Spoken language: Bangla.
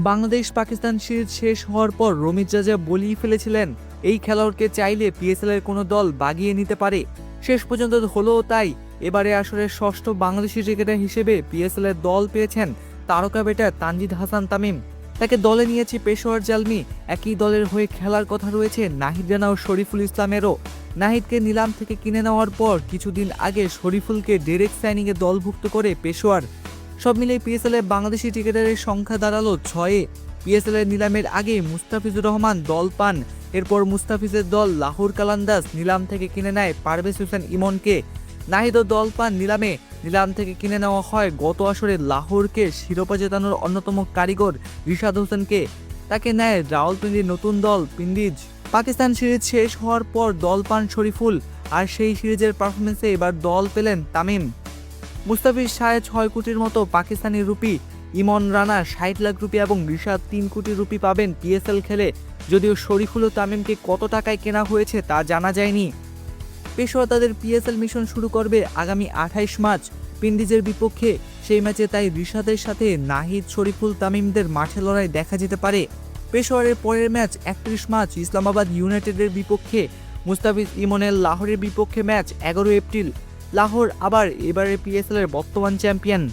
বাংলাদেশ পাকিস্তান সিরিজ শেষ হওয়ার পর রমিজ রাজা বলেই ফেলেছিলেন এই খেলোয়াড়কে চাইলে পিএসএল এর কোনো দল বাগিয়ে নিতে পারে। শেষ পর্যন্ত হলোও তাই। এবারে আসলে ষষ্ঠ বাংলাদেশি ক্রিকেটার হিসেবে পিএসএল এর দল পেয়েছেন তারকা ব্যাটার তানজিদ হাসান তামিম। তাকে দলে নিয়েছে পেশোয়ার জালমি। একই দলের হয়ে খেলার কথা রয়েছে নাহিদ রানা ও শরীফুল ইসলামেরও। নাহিদকে নিলাম থেকে কিনে নেওয়ার পর কিছুদিন আগে শরীফুলকে ডাইরেক্ট সাইনিংয়ে দলভুক্ত করে পেশোয়ার। সব মিলিয়ে পিএসএল এ বাংলাদেশি ক্রিকেটারের সংখ্যা দাঁড়ালো 6-এ। পিএসএল এর নিলামের আগে মুস্তাফিজুর রহমান দল পান। এরপর মুস্তাফিজের দল লাহোর কালান্দাস নিলাম থেকে কিনে নেয় পারভেজ হোসেন ইমনকে। নাহিদও দল পান নিলামে। নিলাম থেকে কিনে নেওয়া হয় গত আসরে লাহোরকে শিরোপা জেতানোর অন্যতম কারিগর রিশাদ হোসেনকে। তাকে নেয় রাওয়ালপিন্ডির নতুন দল পিন্ডিজ। পাকিস্তান সিরিজ শেষ হওয়ার পর দল পান শরীফুল, আর সেই সিরিজের পারফরমেন্সে এবার দল পেলেন তামিম। মুস্তাফিজ 6.5 কোটির মতো পাকিস্তানি রুপি, ইমন রানা 60 লাখ রুপি এবং রিশাদ 3 কোটি রুপি পাবেন পিএসএল খেলে। যদিও শরীফুল ও তামিমকে কত টাকায় কেনা হয়েছে তা জানা যায়নি। পেশোয়া তাদের পিএসএল মিশন শুরু করবে আগামী 28 মার্চ পিন্ডিজের বিপক্ষে। সেই ম্যাচে তাই রিশাদের সাথে নাহিদ, শরীফুল, তামিমদের মাঠে লড়াই দেখা যেতে পারে। পেশোয়ারের পরের ম্যাচ 31 মার্চ ইসলামাবাদ ইউনাইটেডের বিপক্ষে। মুস্তাফিজ ইমনের লাহোরের বিপক্ষে ম্যাচ 11 এপ্রিল। লাহোর আবার এবারে পিএসএল এর বর্তমান চ্যাম্পিয়ন।